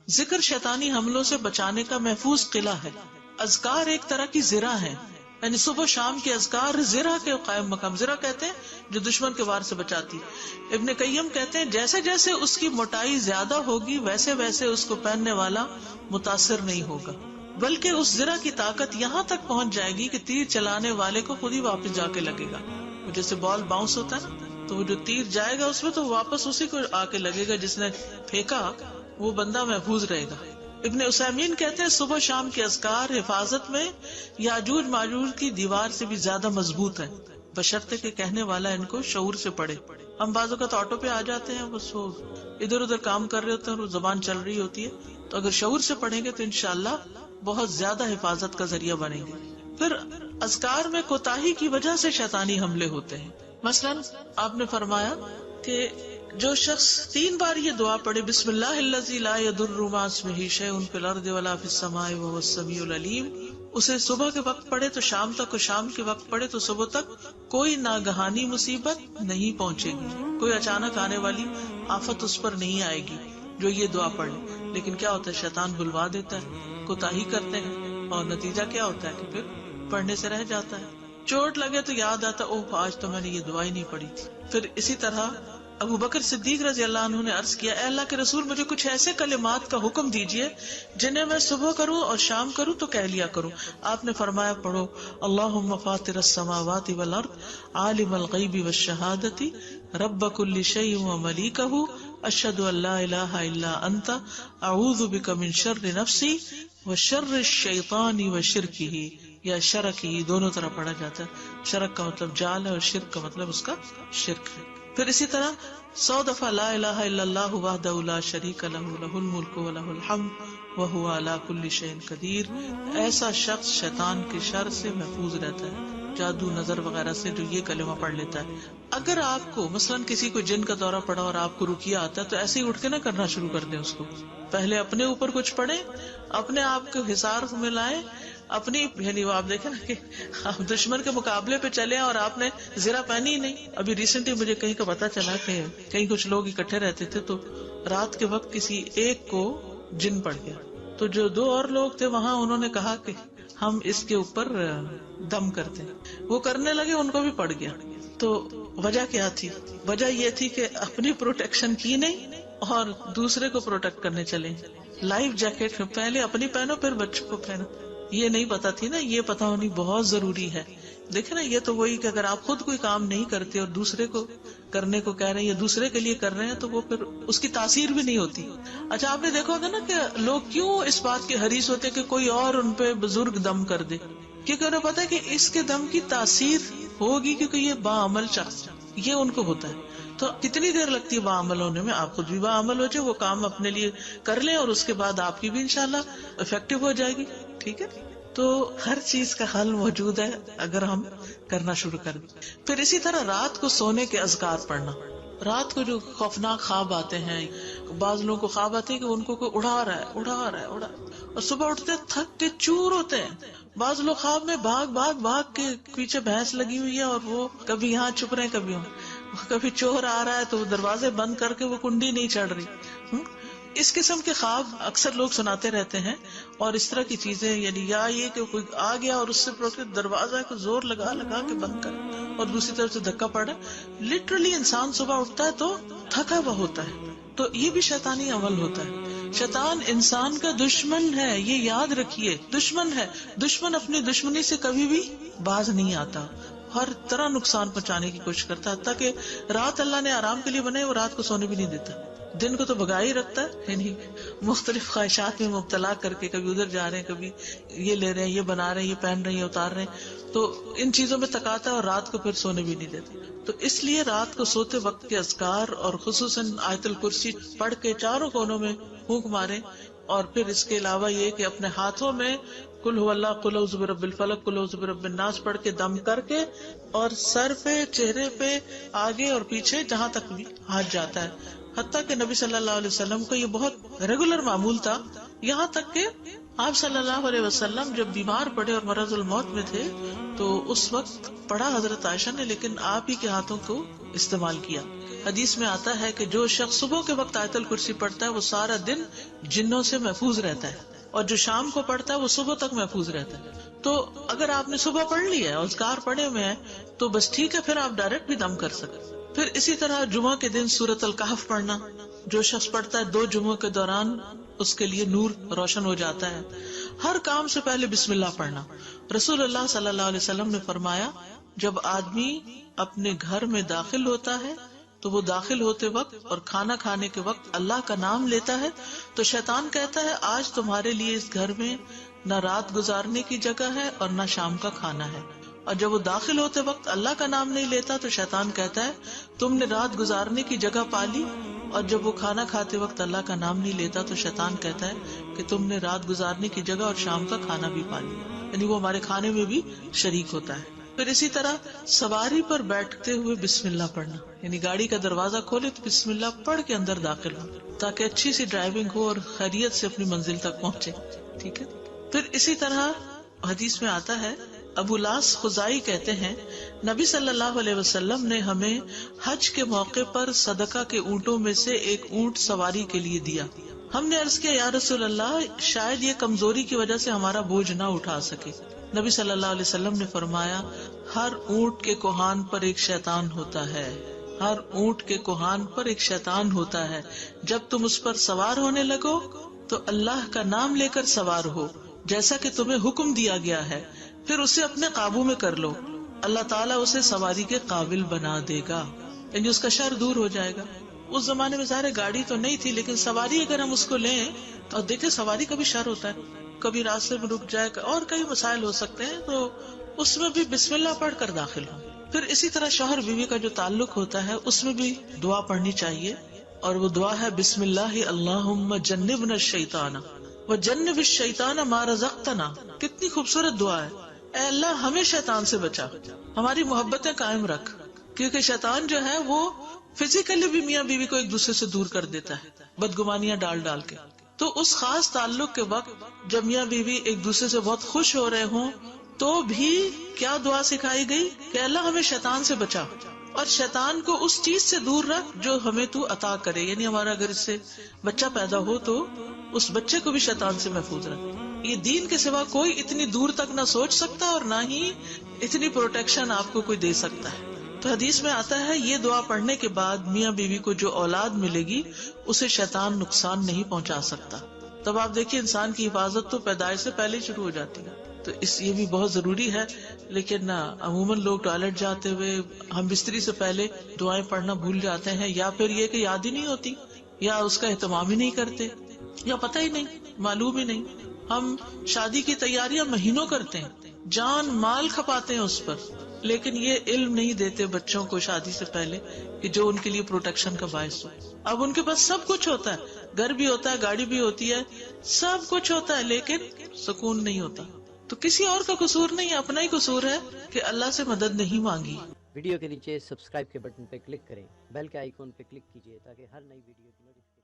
ذکر شیطانی حملوں سے بچانے کا محفوظ قلعہ ہے. اذکار ایک طرح کی زرہ ہے، یعنی صبح شام کے اذکار زرہ کے قائم مقام. زرہ کہتے ہیں جو دشمن کے وار سے بچاتی. ابن قیم کہتے ہیں جیسے جیسے اس کی موٹائی زیادہ ہوگی ویسے ویسے اس کو پہننے والا متاثر نہیں ہوگا، بلکہ اس زرہ کی طاقت یہاں تک پہنچ جائے گی کہ تیر چلانے والے کو خود ہی واپس جا کے لگے گا. جیسے بال باؤنس ہوتا ہے نا، تو وہ جو تیر جائے گا اس میں تو واپس اسی کو آ کے لگے گا جس نے پھینکا، وہ بندہ محفوظ رہے گا. ابن عثیمین کہتے ہیں صبح شام کے اذکار حفاظت میں یاجوج ماجوج کی دیوار سے بھی زیادہ مضبوط ہے، بشرطے کہ کہنے والا ان کو شعور سے پڑھے. ہم بعض اوقات آٹو پہ آ جاتے ہیں، بس وہ ادھر ادھر کام کر رہے ہوتے ہیں اور وہ زبان چل رہی ہوتی ہے، تو اگر شعور سے پڑھیں گے تو انشاءاللہ بہت زیادہ حفاظت کا ذریعہ بنیں گے. پھر اذکار میں کوتاہی کی وجہ سے شیطانی حملے ہوتے ہیں. مثلاً آپ نے فرمایا کہ جو شخص 3 بار یہ دعا پڑھے بسم اللہ الذی لا یضر مع اسمہ شیء فی الارض ولا فی السماء وهو السمیع العلیم، اسے صبح کے وقت پڑھے تو شام تک، اور شام کے وقت پڑھے تو صبح تک کوئی ناگہانی مصیبت نہیں پہنچے گی، کوئی اچانک آنے والی آفت اس پر نہیں آئے گی جو یہ دعا پڑھ لے. لیکن کیا ہوتا ہے، شیطان بلوا دیتا ہے، کوتاہی کرتے ہیں، اور نتیجہ کیا ہوتا ہے کہ پھر پڑھنے سے رہ جاتا ہے. چوٹ لگے تو یاد آتا اوہ آج تو میں نے یہ دعا ہی نہیں پڑھی تھی. پھر اسی طرح ابو بکر صدیق رضی اللہ عنہ نے عرض کیا، اے اللہ کے رسول مجھے کچھ ایسے کلمات کا حکم دیجئے جنہیں میں صبح کروں اور شام کروں تو کہہ لیا کروں. آپ نے فرمایا پڑھو اللہم فاطر السماوات والارض عالم الغیب والشہادۃ رب کل شیء وملیکہ اشہد ان لا الہ الا انت اعوذ بک من شر نفسی وشر الشیطان وشرکہ، یا شرک ہی دونوں طرح پڑھا جاتا ہے. شرک کا مطلب جال ہے اور شرک کا مطلب اس کا شرک ہے. پھر اسی طرح 100 دفعہ لا الہ الا اللہ وحدہ لا شریک لہ لہ الملک ولہ الحمد وہو علی کل شیء قدیر. ایسا شخص شیطان کے شر سے محفوظ رہتا ہے، جادو نظر وغیرہ سے جو یہ کلمہ پڑھ لیتا ہے. اگر آپ کو مثلاً کسی کو جن کا دورہ پڑا اور آپ کو رقیہ آتا ہے تو ایسے ہی اٹھ کے نہ کرنا شروع کر دیں. اس کو پہلے اپنے اوپر کچھ پڑھیں، اپنے آپ کو حصار میں لائیں، اپنی یعنی وہ آپ دیکھیں نا کہ آپ دشمن کے مقابلے پہ چلے اور آپ نے زرہ پہنی ہی نہیں. ابھی ریسنٹلی مجھے کہیں کا پتا چلا کہ کہیں کچھ لوگ اکٹھے رہتے تھے تو رات کے وقت کسی ایک کو جن پڑ گیا، تو جو 2 اور لوگ تھے وہاں انہوں نے کہا کہ ہم اس کے اوپر دم کرتے ہیں. وہ کرنے لگے، ان کو بھی پڑ گیا. تو وجہ کیا تھی؟ وجہ یہ تھی کہ اپنی پروٹیکشن کی نہیں اور دوسرے کو پروٹیکٹ کرنے چلے. لائف جیکٹ پہلے اپنی پہنو پھر بچوں کو پہنو. یہ نہیں پتا تھی نا، یہ پتا ہونی بہت ضروری ہے. دیکھیں نا، یہ تو وہی کہ اگر آپ خود کوئی کام نہیں کرتے اور دوسرے کو کرنے کو کہہ رہے ہیں یا دوسرے کے لیے کر رہے ہیں تو وہ پھر اس کی تاثیر بھی نہیں ہوتی. اچھا آپ نے دیکھا ہوگا نا کہ لوگ کیوں اس بات کے حریص ہوتے کہ کوئی اور ان پہ بزرگ دم کر دے، کیونکہ انہیں پتا ہے کہ اس کے دم کی تاثیر ہوگی، کیونکہ یہ باعمل شخص یہ ان کو ہوتا ہے. تو کتنی دیر لگتی ہے باعمل ہونے میں؟ آپ خود بھی باعمل ہو جائے، وہ کام اپنے لیے کر لیں اور اس کے بعد آپ کی بھی انشاءاللہ افیکٹو ہو جائے گی. ٹھیک ہے، تو ہر چیز کا حل موجود ہے اگر ہم کرنا شروع کر دیں. پھر اسی طرح رات کو سونے کے اذکار پڑھنا. رات کو جو خوفناک خواب آتے ہیں، بعض لوگوں کو خواب آتے ہیں کہ ان کو کوئی اڑا رہا ہے اور صبح اٹھتے تھک کے چور ہوتے ہیں. بعض لوگ خواب میں بھاگ کے پیچھے بھینس لگی ہوئی ہے اور وہ کبھی یہاں چھپ رہے ہیں، کبھی چور آ رہا ہے تو دروازے بند کر کے وہ کنڈی نہیں چڑھ رہی. اس قسم کے خواب اکثر لوگ سناتے رہتے ہیں اور اس طرح کی چیزیں، یعنی یا یہ کہ کوئی آ گیا اور اس سے دروازہ کو زور لگا کے بند کر اور دوسری طرف سے دھکا پڑا. لٹرلی انسان صبح اٹھتا ہے تو تھکا ہوا ہوتا ہے. تو یہ بھی شیطانی عمل ہوتا ہے. شیطان انسان کا دشمن ہے، یہ یاد رکھیے، دشمن ہے. دشمن اپنی دشمنی سے کبھی بھی باز نہیں آتا، ہر طرح نقصان پہنچانے کی کوشش کرتا ہے. حتیٰ کہ رات اللہ نے آرام کے لیے بنائی، وہ رات کو سونے بھی نہیں دیتا، دن کو تو بگا ہی رکھتا ہے. یعنی مختلف خواہشات میں مبتلا کر کے کبھی ادھر جا رہے ہیں، کبھی یہ لے رہے ہیں، یہ بنا رہے ہیں، یہ پہن رہے ہیں، یہ اتار رہے ہیں، تو ان چیزوں میں تکاتا ہے اور رات کو پھر سونے بھی نہیں دیتا. تو اس لیے رات کو سوتے وقت کے اذکار اور خصوصاً آیت الکرسی پڑھ کے چاروں کونوں میں پھونک مارے. اور پھر اس کے علاوہ یہ کہ اپنے ہاتھوں میں قل هو اللہ، قل اعوذ برب الفلق، قل اعوذ برب الناس پڑھ کے دم کر کے، اور سر پہ، چہرے پہ، آگے اور پیچھے جہاں تک بھی ہاتھ جاتا ہے. حتیٰ کہ نبی صلی اللہ علیہ وسلم کو یہ بہت ریگولر معمول تھا، یہاں تک کہ آپ صلی اللہ علیہ وسلم جب بیمار پڑے اور مرض الموت میں تھے تو اس وقت پڑھا حضرت عائشہ نے، لیکن آپ ہی کے ہاتھوں کو استعمال کیا. حدیث میں آتا ہے کہ جو شخص صبح کے وقت آیت الکرسی پڑھتا ہے وہ سارا دن جنوں سے محفوظ رہتا ہے، اور جو شام کو پڑھتا ہے وہ صبح تک محفوظ رہتا ہے. تو اگر آپ نے صبح پڑھ لیا ہے اور اذکار پڑھے ہوئے ہیں تو بس ٹھیک ہے، پھر آپ ڈائریکٹ بھی دم کر سکتے. پھر اسی طرح جمعہ کے دن سورۃ الکہف پڑھنا، جو شخص پڑھتا ہے 2 جمعوں کے دوران اس کے لیے نور روشن ہو جاتا ہے. ہر کام سے پہلے بسم اللہ پڑھنا. رسول اللہ صلی اللہ علیہ وسلم نے فرمایا جب آدمی اپنے گھر میں داخل ہوتا ہے تو وہ داخل ہوتے وقت اور کھانا کھانے کے وقت اللہ کا نام لیتا ہے تو شیطان کہتا ہے آج تمہارے لیے اس گھر میں نہ رات گزارنے کی جگہ ہے اور نہ شام کا کھانا ہے. اور جب وہ داخل ہوتے وقت اللہ کا نام نہیں لیتا تو شیطان کہتا ہے تم نے رات گزارنے کی جگہ پالی. اور جب وہ کھانا کھاتے وقت اللہ کا نام نہیں لیتا تو شیطان کہتا ہے کہ تم نے رات گزارنے کی جگہ اور شام کا کھانا بھی پا لیا، یعنی وہ ہمارے کھانے میں بھی شریک ہوتا ہے. پھر اسی طرح سواری پر بیٹھتے ہوئے بسم اللہ پڑھنا، یعنی گاڑی کا دروازہ کھولے تو بسم اللہ پڑھ کے اندر داخل ہو تاکہ اچھی سی ڈرائیونگ ہو اور خیریت سے اپنی منزل تک پہنچے. ٹھیک ہے. پھر اسی طرح حدیث میں آتا ہے، ابو لاس خزائی کہتے ہیں نبی صلی اللہ علیہ وسلم نے ہمیں حج کے موقع پر صدقہ کے اونٹوں میں سے ایک اونٹ سواری کے لیے دیا. ہم نے عرض کیا یا رسول اللہ شاید یہ کمزوری کی وجہ سے ہمارا بوجھ نہ اٹھا سکے. نبی صلی اللہ علیہ وسلم نے فرمایا ہر اونٹ کے کوہان پر ایک شیطان ہوتا ہے، ہر اونٹ کے کوہان پر ایک شیطان ہوتا ہے. جب تم اس پر سوار ہونے لگو تو اللہ کا نام لے کر سوار ہو جیسا کہ تمہیں حکم دیا گیا ہے، پھر اسے اپنے قابو میں کر لو، اللہ تعالیٰ اسے سواری کے قابل بنا دے گا، یعنی اس کا شر دور ہو جائے گا. اس زمانے میں ظاہر گاڑی تو نہیں تھی، لیکن سواری اگر ہم اس کو لیں اور دیکھیں سواری کا بھی شر ہوتا ہے، کبھی راستے میں رک جائے اور کئی مسائل ہو سکتے ہیں، تو اس میں بھی بسم اللہ پڑھ کر داخل ہوں. پھر اسی طرح شوہر بیوی کا جو تعلق ہوتا ہے اس میں بھی دعا پڑھنی چاہیے، اور وہ دعا ہے بسم اللہ اللہم جنبنا الشیطان وجنب الشیطان ما رزقتنا. کتنی خوبصورت دعا ہے. اے اللہ ہمیں شیطان سے بچا، ہماری محبتیں قائم رکھ، کیونکہ شیطان جو ہے وہ فزیکلی بھی میاں بیوی کو ایک دوسرے سے دور کر دیتا ہے بدگمانیاں ڈال ڈال کے. تو اس خاص تعلق کے وقت جب میاں بیوی ایک دوسرے سے بہت خوش ہو رہے ہوں تو بھی کیا دعا سکھائی گئی کہ اللہ ہمیں شیطان سے بچا اور شیطان کو اس چیز سے دور رکھ جو ہمیں تو عطا کرے، یعنی ہمارا اگر اس سے بچہ پیدا ہو تو اس بچے کو بھی شیطان سے محفوظ رکھ. یہ دین کے سوا کوئی اتنی دور تک نہ سوچ سکتا اور نہ ہی اتنی پروٹیکشن آپ کو کوئی دے سکتا ہے. تو حدیث میں آتا ہے یہ دعا پڑھنے کے بعد میاں بیوی کو جو اولاد ملے گی اسے شیطان نقصان نہیں پہنچا سکتا. تب آپ دیکھیے انسان کی حفاظت تو پیدائش سے پہلے شروع ہو جاتی ہے، تو یہ بھی بہت ضروری ہے. لیکن عموماً لوگ ٹوائلٹ جاتے ہوئے ہم بستری سے پہلے دعائیں پڑھنا بھول جاتے ہیں، یا پھر یہ کہ یاد ہی نہیں ہوتی، یا اس کا اہتمام ہی نہیں کرتے، یا پتہ ہی نہیں، معلوم ہی نہیں. ہم شادی کی تیاریاں مہینوں کرتے ہیں، جان مال کھپاتے ہیں اس پر، لیکن یہ علم نہیں دیتے بچوں کو شادی سے پہلے کہ جو ان کے لیے پروٹیکشن کا باعث ہو. اب ان کے پاس سب کچھ ہوتا ہے، گھر بھی ہوتا ہے، گاڑی بھی ہوتی ہے، سب کچھ ہوتا ہے، لیکن سکون نہیں ہوتا. تو کسی اور کا قصور نہیں، اپنا ہی قصور ہے کہ اللہ سے مدد نہیں مانگی. ویڈیو کے نیچے سبسکرائب کے بٹن پہ کلک کریں، بیل کے آئیکن پہ کلک کیجیے تاکہ ہر نئی ویڈیو کی نوٹیفکیشن